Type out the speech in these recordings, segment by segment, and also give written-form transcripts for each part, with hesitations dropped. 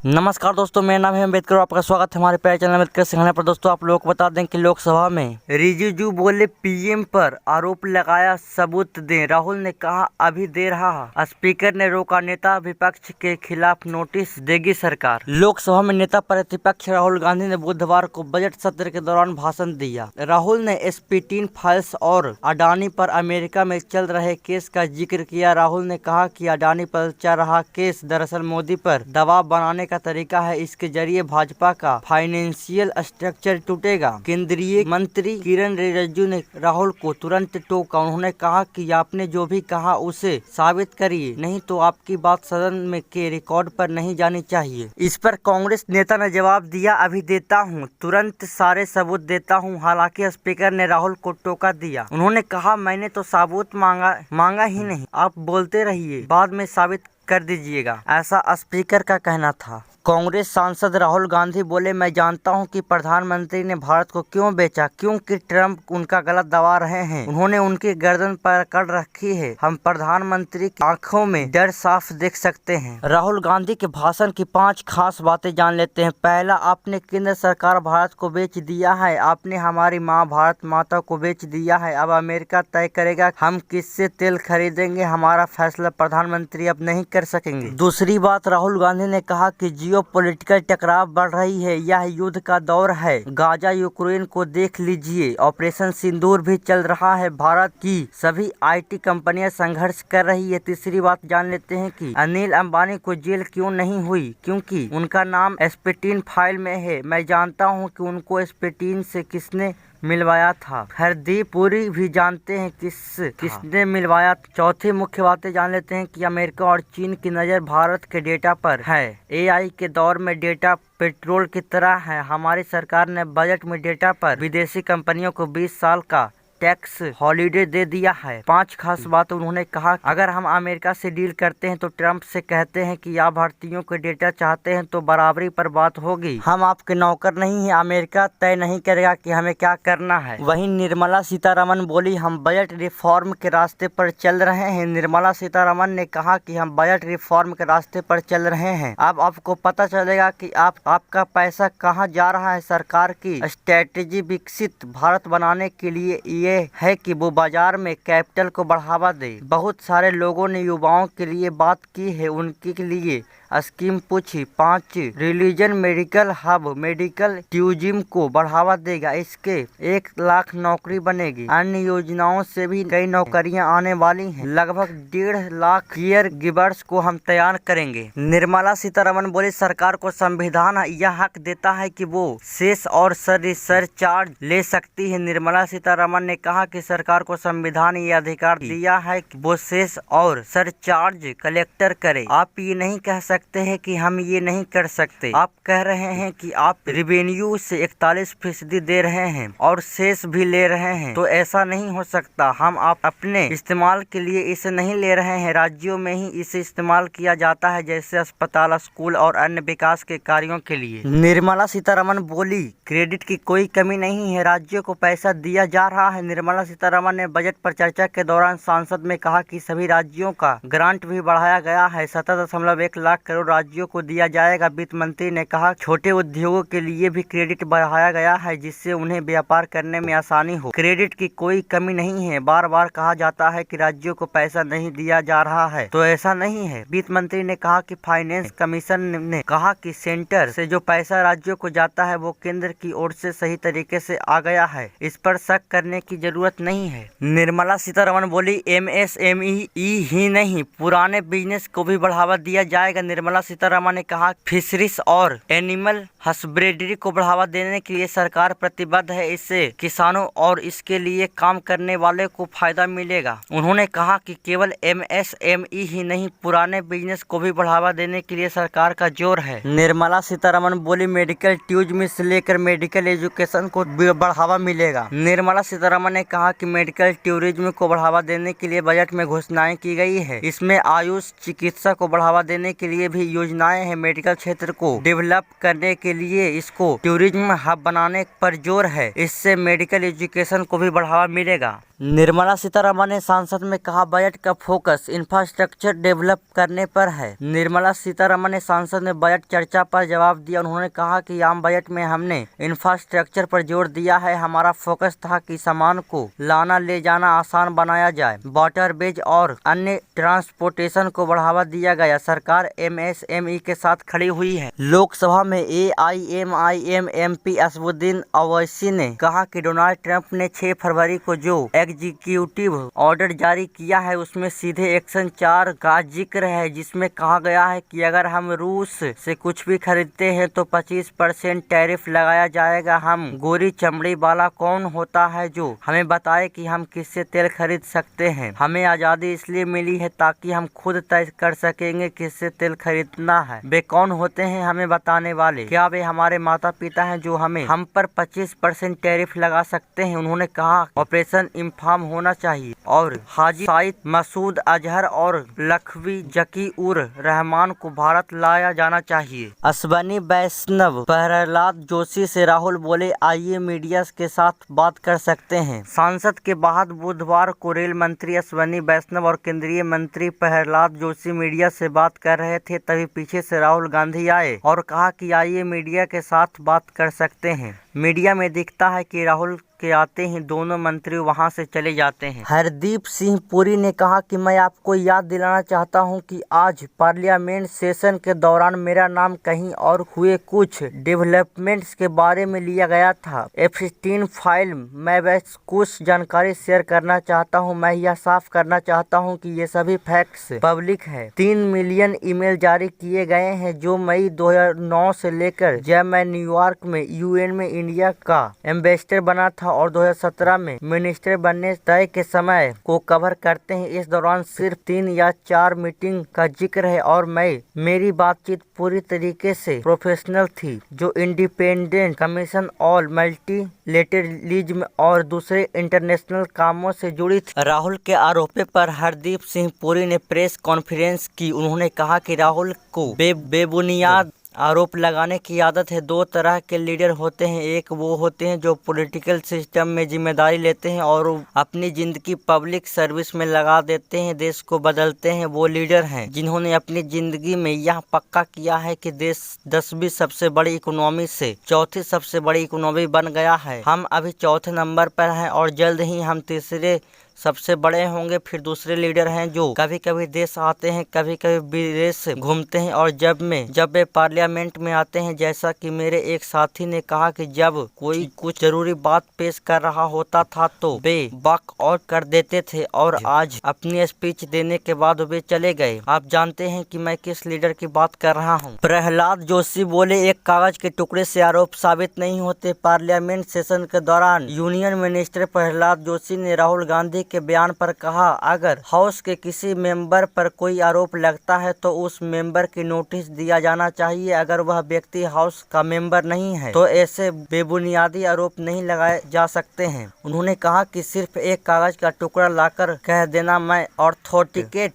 नमस्कार दोस्तों, मेरा नाम है अम्बेडकर और आपका स्वागत है हमारे प्यारे चैनल अम्बेडकर सिंघानिया पर। दोस्तों आप लोगों को बता दें कि लोकसभा में रिजिजू बोले पीएम पर आरोप लगाया सबूत दें। राहुल ने कहा अभी दे रहा। स्पीकर ने रोका, नेता विपक्ष के खिलाफ नोटिस देगी सरकार। लोकसभा में नेता प्रतिपक्ष राहुल गांधी ने बुधवार को बजट सत्र के दौरान भाषण दिया। राहुल ने SP-3 फाइल्स और अडानी पर अमेरिका में चल रहे केस का जिक्र किया। राहुल ने कहा कि अडानी पर चल रहा केस दरअसल मोदी पर दबाव बनाने का तरीका है। इसके जरिए भाजपा का फाइनेंशियल स्ट्रक्चर टूटेगा। केंद्रीय मंत्री किरण रिजिजू ने राहुल को तुरंत टोका। उन्होंने कहा कि आपने जो भी कहा उसे साबित करिए, नहीं तो आपकी बात सदन में के रिकॉर्ड पर नहीं जानी चाहिए। इस पर कांग्रेस नेता ने जवाब दिया, अभी देता हूं, तुरंत सारे सबूत देता हूं। हालांकि स्पीकर ने राहुल को टोका दिया। उन्होंने कहा मैंने तो सबूत मांगा ही नहीं, आप बोलते रहिए, बाद में साबित कर दीजिएगा, ऐसा स्पीकर का कहना था। कांग्रेस सांसद राहुल गांधी बोले, मैं जानता हूं कि प्रधानमंत्री ने भारत को क्यों बेचा, क्योंकि ट्रंप उनका गलत दबा रहे हैं। उन्होंने उनकी गर्दन पकड़ रखी है। हम प्रधानमंत्री की आंखों में डर साफ देख सकते हैं। राहुल गांधी के भाषण की 5 खास बातें जान लेते हैं। पहला, आपने केंद्र सरकार भारत को बेच दिया है। आपने हमारी माँ भारत माता को बेच दिया है। अब अमेरिका तय करेगा हम किससे तेल खरीदेंगे। हमारा फैसला प्रधानमंत्री अब नहीं कर सकेंगे। दूसरी बात, राहुल गांधी ने कहा कि पॉलिटिकल टकराव बढ़ रही है, यह युद्ध का दौर है। गाजा यूक्रेन को देख लीजिए, ऑपरेशन सिंदूर भी चल रहा है। भारत की सभी IT कंपनियां संघर्ष कर रही है। तीसरी बात जान लेते हैं कि अनिल अंबानी को जेल क्यों नहीं हुई, क्योंकि उनका नाम SP-3 फाइल में है। मैं जानता हूं कि उनको SP-3 से किसने मिलवाया था। हरदीप पुरी भी जानते हैं किसने मिलवाया। चौथी मुख्य बातें जान लेते हैं कि अमेरिका और चीन की नज़र भारत के डेटा पर है। AI के दौर में डेटा पेट्रोल की तरह है। हमारी सरकार ने बजट में डेटा पर विदेशी कंपनियों को 20 साल का टैक्स हॉलिडे दे दिया है। 5 खास बात उन्होंने कहा, अगर हम अमेरिका से डील करते हैं तो ट्रंप से कहते हैं कि आप भारतीयों के डेटा चाहते हैं तो बराबरी पर बात होगी। हम आपके नौकर नहीं हैं। अमेरिका तय नहीं करेगा कि हमें क्या करना है। वहीं निर्मला सीतारमण बोली, हम बजट रिफॉर्म के रास्ते पर चल रहे हैं। निर्मला सीतारमण ने कहा कि हम बजट रिफॉर्म के रास्ते पर चल रहे हैं। अब आपको पता चलेगा कि आपका पैसा कहाँ जा रहा है। सरकार की स्ट्रेटेजी विकसित भारत बनाने के लिए ये है कि वो बाजार में कैपिटल को बढ़ावा दे। बहुत सारे लोगों ने युवाओं के लिए बात की है, उनके लिए स्कीम पूछी। 5, religion medical hub medical tourism को बढ़ावा देगा। इसके 1 लाख नौकरी बनेगी। अन्य योजनाओं से भी कई नौकरियां आने वाली हैं। लगभग 1.5 लाख केयर गिवर्स को हम तैयार करेंगे। निर्मला सीतारमण बोली, सरकार को संविधान यह हक देता है कि वो सेस और सरचार्ज ले सकती है। निर्मला सीतारमण ने कहा कि सरकार को संविधान ये अधिकार दिया है कि वो सेस और सरचार्ज कलेक्टर करे। आप ये नहीं कह सकते हैं कि हम ये नहीं कर सकते। आप कह रहे हैं कि आप रेवेन्यू से 41% दे रहे हैं और सेस भी ले रहे हैं, तो ऐसा नहीं हो सकता। हम आप अपने इस्तेमाल के लिए इसे नहीं ले रहे हैं। राज्यों में ही इसे इस्तेमाल किया जाता है, जैसे अस्पताल, स्कूल और अन्य विकास के कार्यों के लिए। निर्मला सीतारमण बोली, क्रेडिट की कोई कमी नहीं है, राज्यों को पैसा दिया जा रहा है। निर्मला सीतारमण ने बजट पर चर्चा के दौरान संसद में कहा कि सभी राज्यों का ग्रांट भी बढ़ाया गया है। 17.1 लाख करोड़ राज्यों को दिया जाएगा। वित्त मंत्री ने कहा छोटे उद्योगों के लिए भी क्रेडिट बढ़ाया गया है, जिससे उन्हें व्यापार करने में आसानी हो। क्रेडिट की कोई कमी नहीं है। बार बार कहा जाता है कि राज्यों को पैसा नहीं दिया जा रहा है, तो ऐसा नहीं है। वित्त मंत्री ने कहा कि फाइनेंस कमीशन ने कहा कि सेंटर से जो पैसा राज्यों को जाता है वो केंद्र की ओर से सही तरीके से आ गया है, इस पर शक करने की जरूरत नहीं है। निर्मला सीतारमण बोली, MSME ही नहीं, पुराने बिजनेस को भी बढ़ावा दिया जाएगा। निर्मला सीतारमण ने कहा फिशरीज और एनिमल हस्बेंड्री को बढ़ावा देने के लिए सरकार प्रतिबद्ध है। इससे किसानों और इसके लिए काम करने वाले को फायदा मिलेगा। उन्होंने कहा कि केवल MSME ही नहीं, पुराने बिजनेस को भी बढ़ावा देने के लिए सरकार का जोर है। निर्मला सीतारमण बोली, मेडिकल टूरिज्म से लेकर मेडिकल एजुकेशन को बढ़ावा मिलेगा। निर्मला सीतारमण ने कहा कि मेडिकल टूरिज्म को बढ़ावा देने के लिए बजट में घोषणाएं की गई है। इसमें आयुष चिकित्सा को बढ़ावा देने के लिए भी योजनाएं हैं। मेडिकल क्षेत्र को डेवलप करने के लिए इसको टूरिज्म हब बनाने पर जोर है। इससे मेडिकल एजुकेशन को भी बढ़ावा मिलेगा। निर्मला सीतारमण ने संसद में कहा, बजट का फोकस इंफ्रास्ट्रक्चर डेवलप करने पर है। निर्मला सीतारमण ने संसद में बजट चर्चा पर जवाब दिया। उन्होंने कहा कि आम बजट में हमने इंफ्रास्ट्रक्चर पर जोर दिया है। हमारा फोकस था कि सामान को लाना ले जाना आसान बनाया जाए। वाटरवेज और अन्य ट्रांसपोर्टेशन को बढ़ावा दिया गया। सरकार MSME के साथ खड़ी हुई है। लोकसभा में AIMIM MP असदुद्दीन ओवैसी ने कहा कि डोनाल्ड ट्रंप ने 6 फरवरी को जो एग्जीक्यूटिव ऑर्डर जारी किया है उसमें सीधे एक्शन 4 का जिक्र है, जिसमें कहा गया है कि अगर हम रूस से कुछ भी खरीदते हैं तो 25% टैरिफ लगाया जाएगा। हम गोरी चमड़ी वाला कौन होता है जो हमें बताए कि हम किससे तेल खरीद सकते हैं। हमें आजादी इसलिए मिली है ताकि हम खुद तय कर सकेंगे किससे तेल खरीदना है। वे कौन होते हैं हमें बताने वाले? क्या वे हमारे माता पिता हैं जो हम पर 25% टैरिफ लगा सकते हैं? उन्होंने कहा ऑपरेशन इंफाम होना चाहिए और हाजी सईद मसूद अजहर और लखवी जकी उर रहमान को भारत लाया जाना चाहिए। अश्वनी वैष्णव प्रहलाद जोशी से राहुल बोले, आइए मीडिया के साथ बात कर सकते हैं। सांसद के बाद बुधवार को रेल मंत्री अश्वनी वैष्णव और केंद्रीय मंत्री प्रहलाद जोशी मीडिया से बात कर रहे थे, तभी पीछे से राहुल गांधी आए और कहा कि आइए मीडिया के साथ बात कर सकते हैं। मीडिया में दिखता है कि राहुल के आते ही दोनों मंत्री वहां से चले जाते हैं। हरदीप सिंह पुरी ने कहा कि मैं आपको याद दिलाना चाहता हूं कि आज पार्लियामेंट सेशन के दौरान मेरा नाम कहीं और हुए कुछ डेवलपमेंट्स के बारे में लिया गया था। Epstein फाइल मैं बस कुछ जानकारी शेयर करना चाहता हूं। मैं यह साफ करना चाहता हूं कि ये सभी फैक्ट्स पब्लिक है। 3 मिलियन ईमेल जारी किए गए हैं जो मई 2009 से लेकर जब मैं न्यूयॉर्क में UN में इंडिया का एम्बेसडर बना था और 2017 में मिनिस्टर बनने तय के समय को कवर करते हैं। इस दौरान सिर्फ 3 या 4 मीटिंग का जिक्र है और मेरी बातचीत पूरी तरीके से प्रोफेशनल थी, जो इंडिपेंडेंट कमीशन ऑन मल्टीलेटरलिज्म और दूसरे इंटरनेशनल कामों से जुड़ी थी। राहुल के आरोप पर हरदीप सिंह पुरी ने प्रेस कॉन्फ्रेंस की। उन्होंने कहा कि राहुल को बेबुनियाद आरोप लगाने की आदत है। 2 तरह के लीडर होते हैं, एक वो होते हैं जो पॉलिटिकल सिस्टम में जिम्मेदारी लेते हैं और अपनी जिंदगी पब्लिक सर्विस में लगा देते हैं, देश को बदलते हैं। वो लीडर हैं जिन्होंने अपनी जिंदगी में यह पक्का किया है कि देश 10वीं सबसे बड़ी इकोनॉमी से 4थी सबसे बड़ी इकोनॉमी बन गया है। हम अभी 4थे नंबर पर हैं और जल्द ही हम 3रे सबसे बड़े होंगे। फिर दूसरे लीडर हैं जो कभी कभी देश आते हैं, कभी कभी विदेश घूमते हैं और जब वे पार्लियामेंट में आते हैं, जैसा कि मेरे एक साथी ने कहा कि जब कोई कुछ जरूरी बात पेश कर रहा होता था तो वे वॉक आउट कर देते थे और आज अपनी स्पीच देने के बाद वे चले गए। आप जानते हैं कि मैं किस लीडर की बात कर रहा हूँ। प्रहलाद जोशी बोले, एक कागज के टुकड़े से आरोप साबित नहीं होते। पार्लियामेंट सेशन के दौरान यूनियन मिनिस्टर प्रहलाद जोशी ने राहुल गांधी के बयान पर कहा, अगर हाउस के किसी मेंबर पर कोई आरोप लगता है तो उस मेंबर की नोटिस दिया जाना चाहिए। अगर वह व्यक्ति हाउस का मेंबर नहीं है तो ऐसे बेबुनियादी आरोप नहीं लगाए जा सकते हैं। उन्होंने कहा कि सिर्फ एक कागज का टुकड़ा लाकर कह देना मैं ऑथेंटिकेट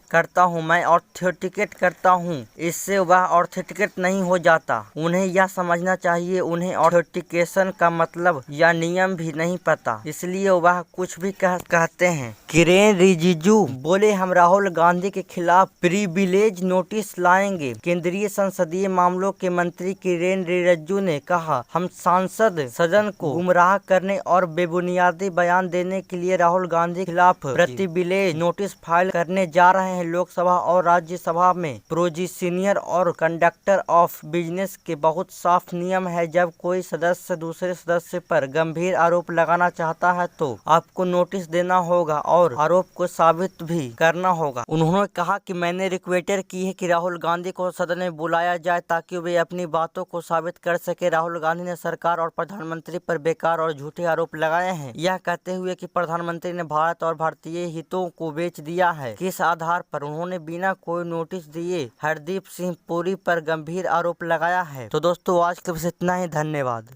करता हूँ, इससे वह ऑथेंटिकेट नहीं हो जाता। उन्हें यह समझना चाहिए, उन्हें ऑथेंटिकेशन का मतलब या नियम भी नहीं पता, इसलिए वह कुछ भी कहते हैं। किरेन रिजिजू बोले, हम राहुल गांधी के खिलाफ प्रिविलेज नोटिस लाएंगे। केंद्रीय संसदीय मामलों के मंत्री किरेन रिजिजू ने कहा, हम सांसद सदन को गुमराह करने और बेबुनियादी बयान देने के लिए राहुल गांधी के खिलाफ प्रिविलेज नोटिस फाइल करने जा रहे हैं। लोकसभा और राज्यसभा में प्रोसीजर और कंडक्टर ऑफ बिजनेस के बहुत साफ नियम है। जब कोई सदस्य दूसरे सदस्य पर गंभीर आरोप लगाना चाहता है तो आपको नोटिस देना होगा और आरोप को साबित भी करना होगा। उन्होंने कहा कि मैंने रिक्वेस्ट की है कि राहुल गांधी को सदन में बुलाया जाए ताकि वे अपनी बातों को साबित कर सके। राहुल गांधी ने सरकार और प्रधानमंत्री पर बेकार और झूठे आरोप लगाए हैं, यह कहते हुए कि प्रधानमंत्री ने भारत और भारतीय हितों को बेच दिया है। किस आधार पर? उन्होंने बिना कोई नोटिस दिए हरदीप सिंह पुरी पर गंभीर आरोप लगाया है। तो दोस्तों आज के बस इतना ही। धन्यवाद।